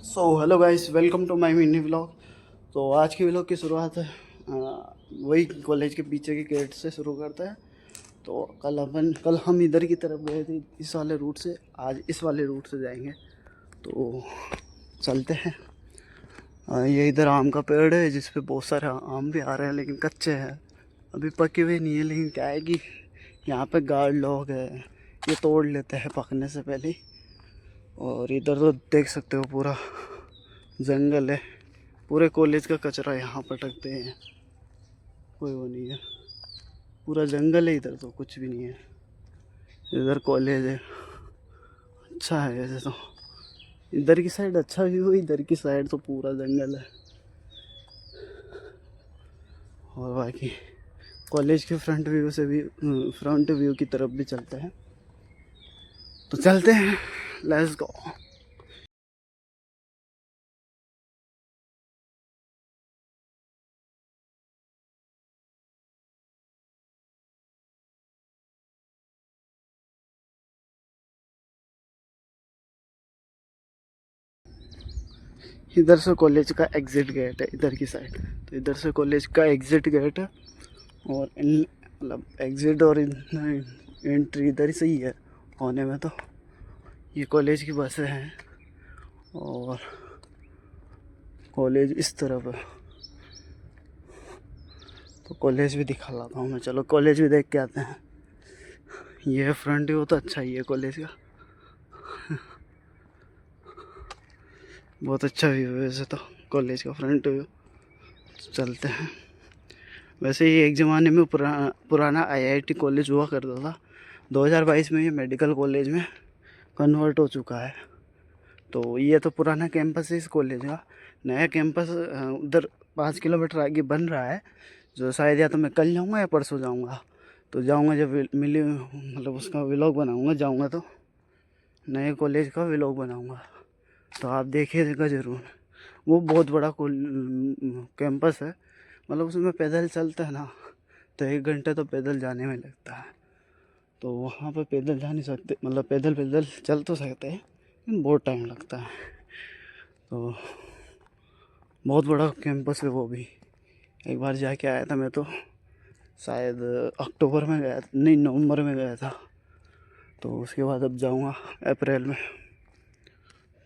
So hello guys, welcome to my mini vlog. तो आज की व्लॉग की शुरुआत है वही कॉलेज के पीछे के गेट से शुरू करते हैं। तो कल हम इधर की तरफ गए थे इस वाले रूट से, आज इस वाले रूट से जाएंगे। तो चलते हैं। ये इधर आम का पेड़ है जिस पे बहुत सारे आम भी आ रहे हैं, लेकिन कच्चे हैं, अभी पके हुए नहीं है। लेकिन क्या है कि यहाँ पे गार्ड लोग हैं, ये तोड़ लेते हैं पकने से पहले ही। और इधर तो देख सकते हो पूरा जंगल है, पूरे कॉलेज का कचरा यहाँ पटकते हैं, कोई वो नहीं है, पूरा जंगल है इधर, तो कुछ भी नहीं है। इधर कॉलेज है, अच्छा है वैसे तो। इधर की साइड अच्छा व्यू है, इधर की साइड तो पूरा जंगल है। और बाकी कॉलेज के फ्रंट व्यू से भी, फ्रंट व्यू की तरफ भी चलते हैं। तो चलते हैं, लेट्स गो। इधर से कॉलेज का एग्जिट गेट है, इधर की साइड। तो इधर से कॉलेज का एग्जिट गेट है, और मतलब एग्जिट और एंट्री इधर से ही है होने में। तो ये कॉलेज की बसें हैं, और कॉलेज इस तरफ है। तो कॉलेज भी दिखा लाता हूँ मैं, चलो कॉलेज भी देख के आते हैं। ये है फ्रंट व्यू, तो अच्छा ही है कॉलेज का, बहुत अच्छा व्यू है वैसे तो कॉलेज का फ्रंट व्यू। चलते हैं। वैसे ये एक ज़माने में पुराना आईआईटी कॉलेज हुआ करता था। 2022 में ये मेडिकल कॉलेज में कन्वर्ट हो चुका है। तो ये तो पुराना कैंपस है इस कॉलेज का। नया कैंपस उधर 5 किलोमीटर आगे बन रहा है, जो शायद या तो मैं कल जाऊँगा या परसों जाऊँगा। तो जाऊँगा जब मिली, मतलब उसका व्लॉग बनाऊँगा, जाऊँगा तो नए कॉलेज का व्लॉग बनाऊँगा, तो आप देखिएगा ज़रूर। वो बहुत बड़ा कैंपस है, मतलब उसमें पैदल चलते हैं ना तो 1 घंटे तो पैदल जाने में लगता है। तो वहाँ पर पैदल जा नहीं सकते, मतलब पैदल पैदल चल तो सकते हैं, लेकिन बहुत टाइम लगता है। तो बहुत बड़ा कैंपस है वो भी। एक बार जाके आया था मैं तो, शायद अक्टूबर में गया, नहीं नवंबर में गया था। तो उसके बाद अब जाऊँगा अप्रैल में।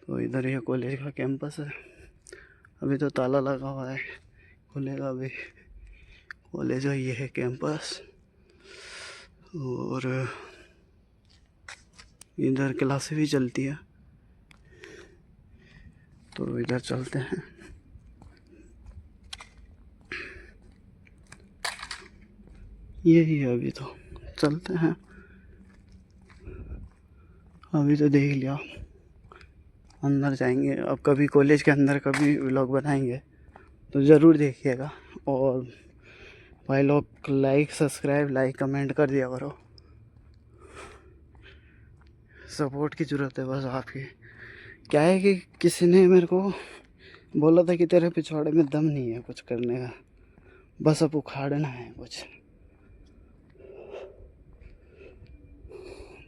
तो इधर ये कॉलेज का कैंपस है, अभी तो ताला लगा हुआ है, खुलेगा अभी। कॉलेज का ये है कैंपस, और इधर क्लासें भी चलती है। तो इधर चलते हैं। यही है, अभी तो चलते हैं। अभी तो देख लिया, अंदर जाएंगे अब, कभी कॉलेज के अंदर कभी व्लॉग बनाएंगे तो ज़रूर देखिएगा। और भाई लोग लाइक कमेंट कर दिया करो, सपोर्ट की ज़रूरत है बस आपकी। क्या है कि किसी ने मेरे को बोला था कि तेरे पिछवाड़े में दम नहीं है कुछ करने का, बस अब उखाड़ना है कुछ,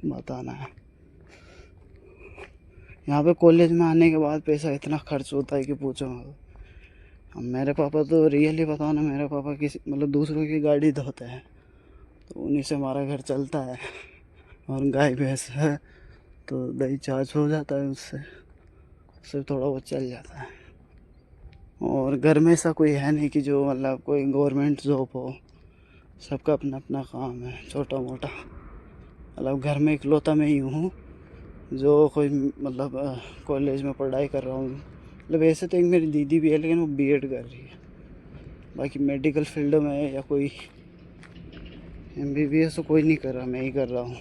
बताना है। यहाँ पे कॉलेज में आने के बाद पैसा इतना खर्च होता है कि पूछो मत। अब मेरे पापा तो रियली बताओ ना, मेरे पापा किसी मतलब दूसरों की गाड़ी धोते हैं, तो उन्हीं से हमारा घर चलता है। और गाय भैंस है तो दही छाछ हो जाता है उससे, उससे थोड़ा बहुत चल जाता है। और घर में ऐसा कोई है नहीं कि जो मतलब कोई गवर्नमेंट जॉब हो, सबका अपना अपना काम है छोटा मोटा। मतलब घर में इकलौता मैं ही हूँ जो कोई मतलब कॉलेज में पढ़ाई कर रहा हूँ। मतलब वैसे तो एक मेरी दीदी भी है, लेकिन वो बीएड कर रही है। बाकी मेडिकल फील्ड में या कोई एमबीबीएस तो कोई नहीं कर रहा, मैं ही कर रहा हूँ।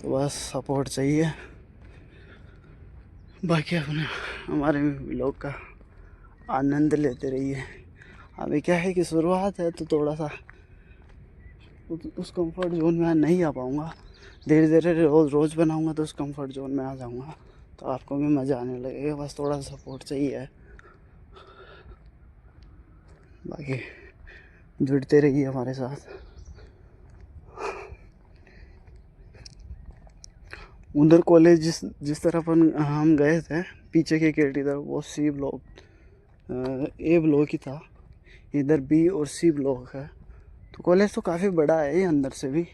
तो बस सपोर्ट चाहिए, बाकी अपने हमारे व्लॉग का आनंद लेते रहिए। अभी क्या है कि शुरुआत है, तो थोड़ा सा उस कंफर्ट जोन में नहीं आ पाऊँगा। धीरे धीरे रोज़ रोज़ बनाऊँगा तो उस कंफर्ट जोन में आ जाऊँगा, तो आपको भी मज़ा आने लगेगा। बस थोड़ा सा सपोर्ट चाहिए, बाकी जुड़ते रहिए हमारे साथ। उधर कॉलेज जिस तरह अपन हम गए थे पीछे के गेट इधर, वो सी ब्लॉक ए ब्लॉक ही था, इधर बी और सी ब्लॉक है। तो कॉलेज तो काफ़ी बड़ा है, ये अंदर से भी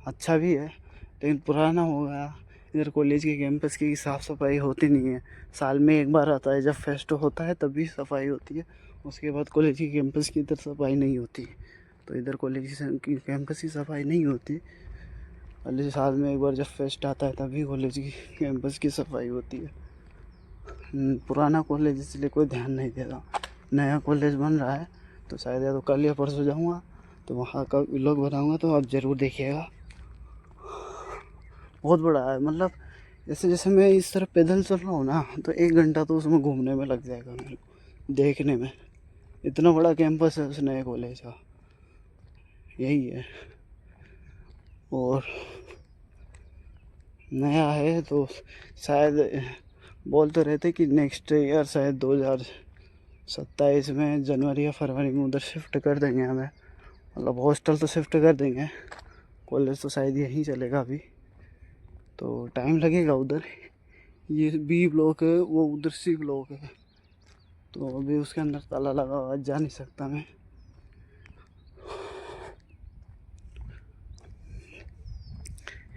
अच्छा भी है, लेकिन पुराना हो गया। इधर कॉलेज के कैंपस की साफ़ सफाई होती नहीं है, साल में एक बार आता है, जब फेस्ट होता है तभी सफाई होती है, उसके बाद कॉलेज की कैंपस की इधर सफाई नहीं होती। तो इधर कॉलेज की कैंपस की सफाई नहीं होती, पहले साल में एक बार जब फेस्ट आता है तभी कॉलेज की कैंपस की सफाई होती है। पुराना कॉलेज इसलिए कोई ध्यान नहीं दे रहा, नया कॉलेज बन रहा है, तो शायद या तो कल या परसों जाऊँगा तो वहाँ का व्लॉग बनाऊँगा, तो आप ज़रूर देखिएगा। बहुत बड़ा है, मतलब जैसे जैसे मैं इस तरह पैदल चल रहा हूँ ना, तो 1 घंटा तो उसमें घूमने में लग जाएगा मेरे को, देखने में। इतना बड़ा कैंपस है उस नए कॉलेज का, यही है। और नया है तो शायद बोल तो रहे थे कि नेक्स्ट ईयर शायद 2027 में जनवरी या फरवरी में उधर शिफ्ट कर देंगे हमें, मतलब हॉस्टल तो शिफ्ट कर देंगे, कॉलेज तो शायद यहीं चलेगा अभी, तो टाइम लगेगा उधर। ये बी ब्लॉक है, वो उधर सी ब्लॉक है, तो अभी उसके अंदर ताला लगा हुआ, जा नहीं सकता मैं।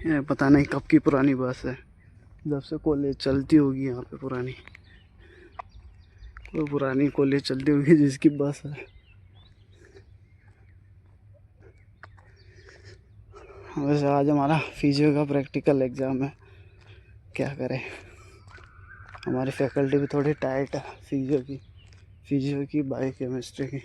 ये पता नहीं कब की पुरानी बस है, जब से कॉलेज चलती होगी यहाँ पे पुरानी, कोई पुरानी कॉलेज चलती होगी जिसकी बस है। वैसे आज हमारा फिजियो का प्रैक्टिकल एग्ज़ाम है, क्या करें, हमारी फैकल्टी भी थोड़ी टाइट है फिजियो की बायोकेमिस्ट्री की।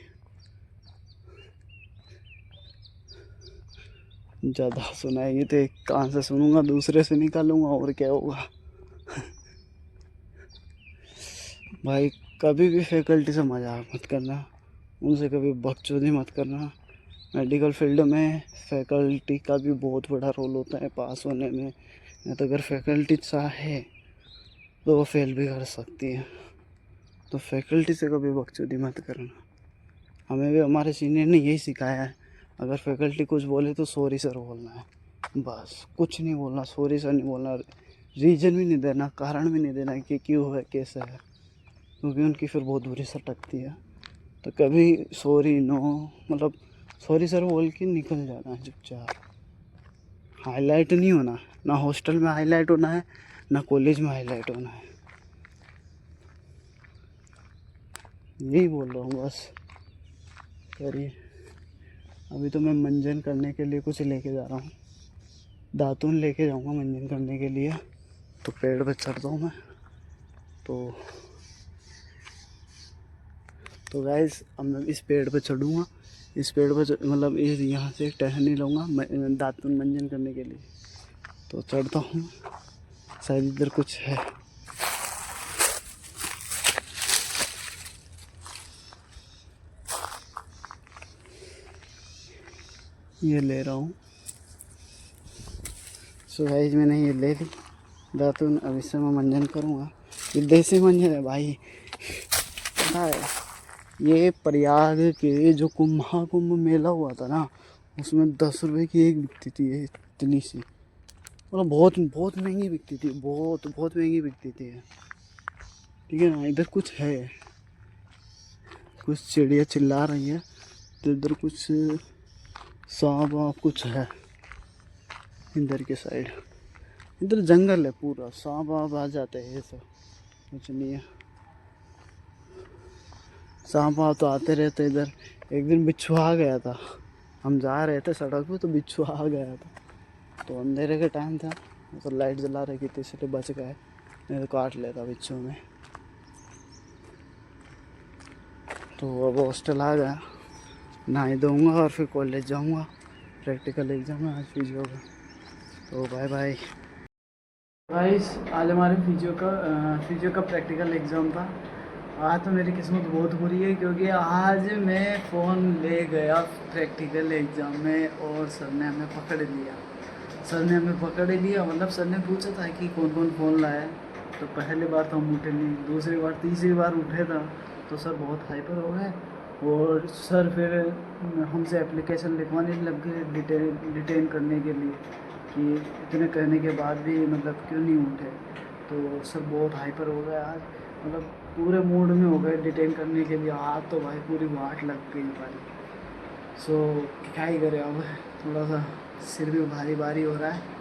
ज़्यादा सुनाएगी तो एक कान से सुनूंगा, दूसरे से निकालूंगा, और क्या होगा। भाई कभी भी फैकल्टी से मजाक मत करना, उनसे कभी बकचोदी मत करना। मेडिकल फील्ड में फैकल्टी का भी बहुत बड़ा रोल होता है पास होने में, या तो अगर फैकल्टी चाहे तो वो फेल भी कर सकती है। तो फैकल्टी से कभी बकचोदी मत करना, हमें भी हमारे सीनियर ने यही सिखाया है, अगर फैकल्टी कुछ बोले तो सॉरी सर बोलना है, बस कुछ नहीं बोलना, सॉरी सर नहीं बोलना, रीज़न भी नहीं देना, कारण भी नहीं देना कि क्यों है कैसा है, क्योंकि उनकी फिर बहुत बुरी सटकती है। तो कभी सॉरी नो, मतलब सॉरी सर बोल के निकल जाना है चुपचाप। हाईलाइट नहीं होना, ना हॉस्टल में हाईलाइट होना है, ना कॉलेज में हाईलाइट होना है, यही बोल रहा हूँ बस। करिए, अभी तो मैं मंजन करने के लिए कुछ लेके जा रहा हूँ, दातून लेके जाऊँगा मंजन करने के लिए, तो पेड़ पे चढ़ता हूँ मैं। तो गाइस अब मैं इस पेड़ पे चढ़ूँगा, इस पेड़ पे मतलब इस यहाँ से एक टहनी लूँगा दातून मंजन करने के लिए, तो चढ़ता हूँ, शायद इधर कुछ है। ये ले रहा हूँ। सो गाइस मैंने ये ले ली दातून, अब इससे मैं मंजन करूँगा। ये देसी मंजन है भाई, पता है ये प्रयाग के जो महाकुंभ मेला हुआ था ना, उसमें 10 रुपये की एक बिकती थी, ये इतनी सी, मतलब बहुत बहुत महंगी बिकती थी, बहुत बहुत महंगी बिकती थी। ठीक है ना, इधर कुछ है, कुछ चिड़िया चिल्ला रही है, तो इधर कुछ सांप वाप कुछ है, इधर के साइड, इधर जंगल है पूरा, सांप वाप आ जाते हैं, ये सब कुछ नहीं है, सांप वाप तो आते रहते इधर। एक दिन बिच्छू आ गया था, हम जा रहे थे सड़क पे, तो बिच्छू आ गया था, तो अंधेरे के टाइम था, तो लाइट जला रखी थी इसलिए बच गए, नहीं तो काट लेता बिच्छू में। तो अब हॉस्टल आ गया, नहा धोऊँगा और फिर कॉलेज जाऊँगा, प्रैक्टिकल एग्ज़ाम है आज फिजियो का। तो बाय बाय गाइस, आज हमारे फिजियो का प्रैक्टिकल एग्ज़ाम था। आज तो मेरी किस्मत बहुत बुरी है, क्योंकि आज मैं फ़ोन ले गया प्रैक्टिकल एग्ज़ाम में और सर ने हमें पकड़ लिया। मतलब सर ने पूछा था कि कौन कौन फ़ोन लाया है, तो पहली बार तो हम उठे नहीं, दूसरी बार तीसरी बार उठे था, तो सर बहुत हाइपर हो गए, और सर फिर हमसे एप्लीकेशन लिखवाने लग गए डिटेन करने के लिए। कि इतने कहने के बाद भी मतलब क्यों नहीं उठे। तो सर बहुत हाइपर हो गया आज, मतलब पूरे मूड में हो गए डिटेन करने के लिए। आज तो भाई पूरी वाट लग गई भाई। सो क्या ही करें अब, थोड़ा सा सिर भी भारी भारी हो रहा है।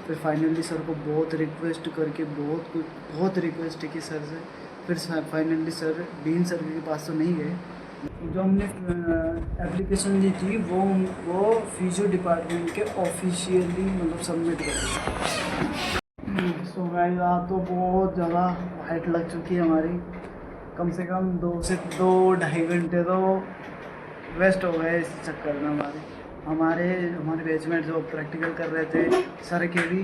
फिर फाइनली सर को बहुत रिक्वेस्ट करके बहुत रिक्वेस्ट की सर से, फिर फाइनली सर डीन सर के पास तो नहीं गए। जो हमने एप्लीकेशन दी थी वो फिजियो डिपार्टमेंट के ऑफिशियली मतलब सबमिट कर दी। सो गाइस आज तो बहुत ज़्यादा हाइट लग चुकी है हमारी, कम से कम 2 से 2-2.5 घंटे तो वेस्ट हो गए इस चक्कर में हमारे बैचमेट जो प्रैक्टिकल कर रहे थे सर के भी।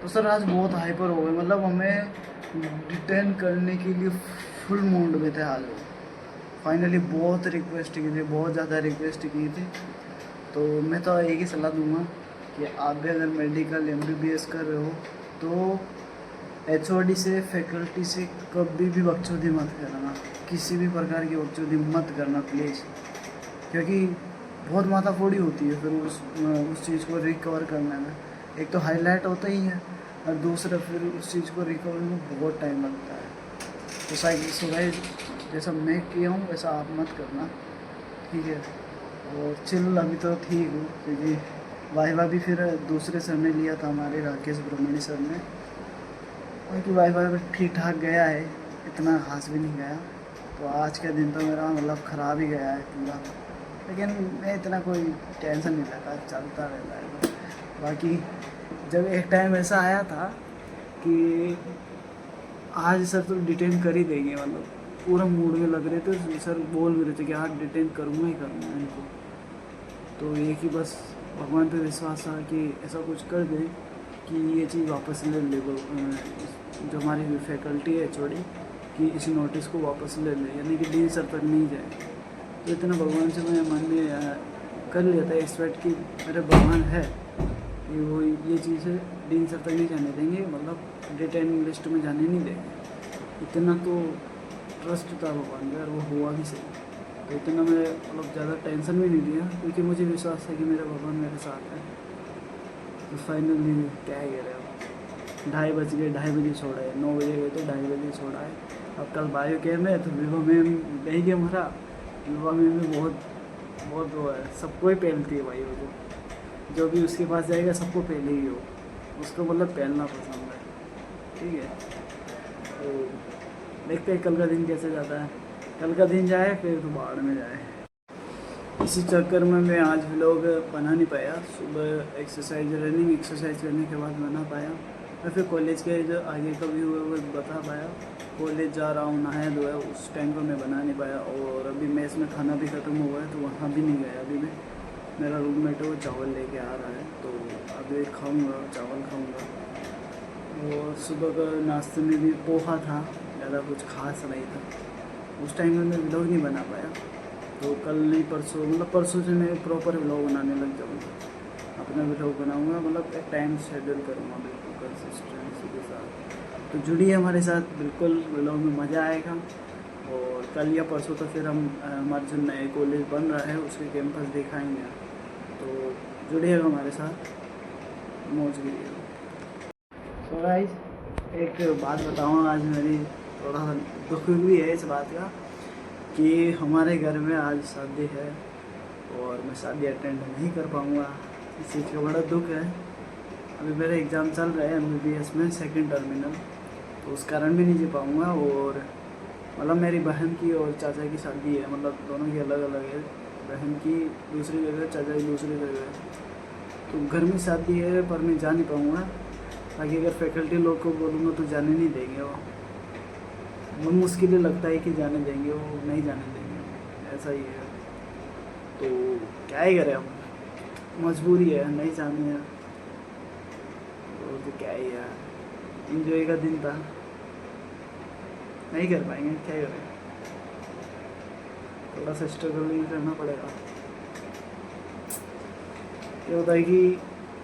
तो सर आज बहुत हाइपर हो गए, मतलब हमें डिटेन करने के लिए फुल मूड में थे आज वो। फाइनली बहुत रिक्वेस्ट की थी, बहुत ज़्यादा रिक्वेस्ट की थी। तो मैं तो एक ही सलाह दूंगा कि आप भी अगर मेडिकल MBBS कर रहे हो तो HOD से, फैकल्टी से कभी भी बकचोदी मत करना, किसी भी प्रकार की बकचोदी मत करना प्लीज़, क्योंकि बहुत माथाफोड़ी होती है फिर उस चीज़ को रिकवर करने में। एक तो हाईलाइट होता ही है और दूसरा फिर उस चीज़ को रिकवर में बहुत टाइम लगता है। तो सुबह जैसा मैं किया हूँ वैसा आप मत करना, ठीक है। और चिल अभी तो ठीक हूँ, क्योंकि वाइवा भी फिर दूसरे सर ने लिया था, हमारे राकेश ब्रह्मणी सर ने। बाकी वाइवा भी ठीक ठाक गया है, इतना खास भी नहीं गया। तो आज का दिन तो मेरा मतलब ख़राब ही गया है पूरा, लेकिन मैं इतना कोई टेंशन नहीं लेता, चलता रहता है। तो बाकी जब एक टाइम ऐसा आया था कि आज सर तो डिटेन कर ही देंगे, मतलब पूरा मूड में लग रहे थे, सर बोल भी रहे थे कि आज डिटेन करूँगा ही करूँगा इनको। तो एक ही बस भगवान पे विश्वास था कि ऐसा कुछ कर दे कि ये चीज़ वापस ले ले, जो हमारी फैकल्टी है HOD कि इस नोटिस को वापस ले ले, यानी कि डीन सर तक नहीं जाए। तो इतना भगवान से मैं मन में कर लिया था एक्सपेक्ट कि मेरे भगवान है कि वो ये चीज़ डीन सर तक नहीं जाने देंगे, मतलब डिटेन लिस्ट में जाने नहीं देंगे। इतना तो ट्रस्ट था भगवान का, और वो हुआ भी सही। तो इतना मैं मतलब ज़्यादा टेंशन भी नहीं लिया, क्योंकि मुझे विश्वास है कि मेरा भगवान मेरे साथ है। तो फाइनली क्या ही करें अब, 2:30 बज गए, 2:30 बजे छोड़ा है, 9 बजे गए तो 2:30 बजे छोड़ा है। अब कल बायो कैम है तो विवा में नहीं गया हमारा, विवा में भी बहुत वो है, सबको ही पहनती है भाई वो, जो भी उसके पास जाएगा सबको पहनेगी वो, उसको मतलब पहनना पसंद है, ठीक है। तो देखते हैं कल का दिन कैसे जाता है, कल का दिन जाए फिर तो बाढ़ में जाए। इसी चक्कर में मैं आज व्लॉग बना नहीं पाया, सुबह रनिंग एक्सरसाइज करने के बाद बना पाया। मैं फिर कॉलेज के जो आगे का भी हुआ वो बता पाया। कॉलेज जा रहा हूँ, नहाया धोया, उस टाइम पर मैं बना नहीं पाया। और अभी मेस में खाना भी ख़त्म हुआ है तो वहाँ भी नहीं गया। अभी मैं, मेरा रूममेट है वो चावल लेके आ रहा है, तो अभी खाऊँगा, चावल खाऊँगा। और सुबह का नाश्ते में भी पोहा था, ज़्यादा कुछ खास नहीं था। उस टाइम में मैं व्लॉग नहीं बना पाया, तो कल नहीं परसों, मतलब परसों से मैं प्रॉपर व्लॉग बनाने लग जाऊँगा, अपना व्लॉग बनाऊँगा, मतलब एक टाइम शेड्यूल करूँगा बिल्कुल कंसिस्टेंसी के साथ। तो जुड़िए हमारे साथ, बिल्कुल व्लॉग में मज़ा आएगा। और कल या परसों तो फिर हम हमारे जो नए कॉलेज बन रहा है उसके कैंपस दिखाएंगे, तो जुड़िएगा हमारे साथ, मौज कीजिएगा। तो गाइस एक बात बताऊँ, आज मेरी थोड़ा सा दुख भी है इस बात का कि हमारे घर में आज शादी है और मैं शादी अटेंड नहीं कर पाऊँगा। इस चीज़ का बड़ा दुख है। अभी मेरे एग्ज़ाम चल रहे हैं MBBS में 2nd टर्मिनल, तो उस कारण भी नहीं जा पाऊँगा। और मतलब मेरी बहन की और चाचा की शादी है, मतलब दोनों की अलग अलग है, बहन की दूसरी जगह, चाचा की दूसरी जगह है। तो घर में शादी है पर मैं जा नहीं पाऊँगा। बाकी अगर फैकल्टी लोग को बोलूँगा तो जाने नहीं देंगे, वो मुश्किल लगता है कि जाने देंगे, वो नहीं जाने देंगे, ऐसा ही है। तो क्या ही करें, अब मजबूरी है, नहीं जाने है तो क्या ही यार, इंजॉय का दिन था, नहीं कर पाएंगे, क्या करें, थोड़ा सा स्ट्रगल ही करना पड़ेगा। ये होता है कि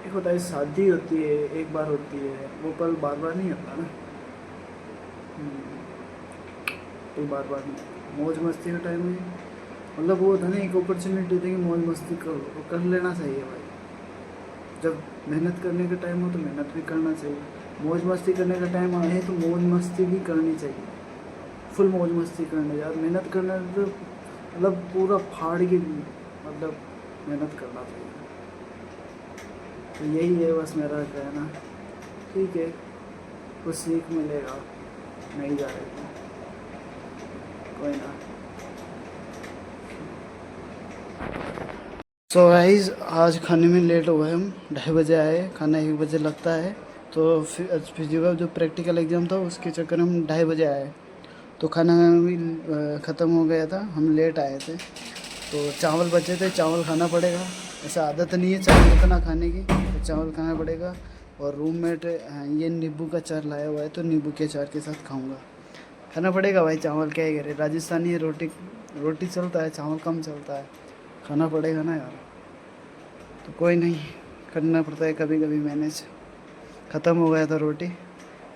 एक होता है शादी होती है, एक बार होती है, वो पल बार बार नहीं होता ना, तो बार बार नहीं। मौज मस्ती का टाइम में मतलब वो होता है ना, एक अपॉर्चुनिटी होती है कि मौज मस्ती कर लेना चाहिए भाई। जब मेहनत करने का टाइम हो तो मेहनत भी करना चाहिए, मौज मस्ती करने का टाइम आए तो मौज मस्ती भी करनी चाहिए। फुल मौज मस्ती करने यार, मेहनत करना तो मतलब पूरा फाड़ के मतलब मेहनत करना चाहिए। तो यही है बस मेरा कहना। ठीक है, कुछ सीख मिलेगा, नहीं जा रहे थे, कोई ना। सो गाइस, आज खाने में लेट हो गए हम, 2:30 बजे आए, खाना 1 बजे लगता है। तो फिजिकल जो प्रैक्टिकल एग्ज़ाम था उसके चक्कर में हम 2:30 बजे आए, तो खाना भी ख़त्म हो गया था, हम लेट आए थे। तो चावल बचे थे, चावल खाना पड़ेगा, ऐसा आदत नहीं है चावल इतना खाने की, तो चावल खाना पड़ेगा। और रूममेट ये नींबू का अचार लाया हुआ है, तो नींबू के अचार के साथ खाऊंगा, खाना पड़ेगा भाई। चावल क्या ही करे, राजस्थानी रोटी रोटी चलता है, चावल कम चलता है, खाना पड़ेगा ना यार। तो कोई नहीं, करना पड़ता है कभी कभी मैनेज। ख़त्म हो गया था रोटी,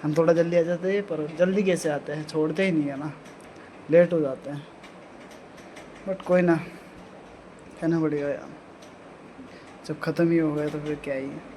हम थोड़ा जल्दी आ जाते हैं, पर जल्दी कैसे आते हैं, छोड़ते ही नहीं है ना, लेट हो जाते हैं। बट कोई ना, कहना पड़ेगा यार, जब ख़त्म ही हो गया तो फिर क्या ही है।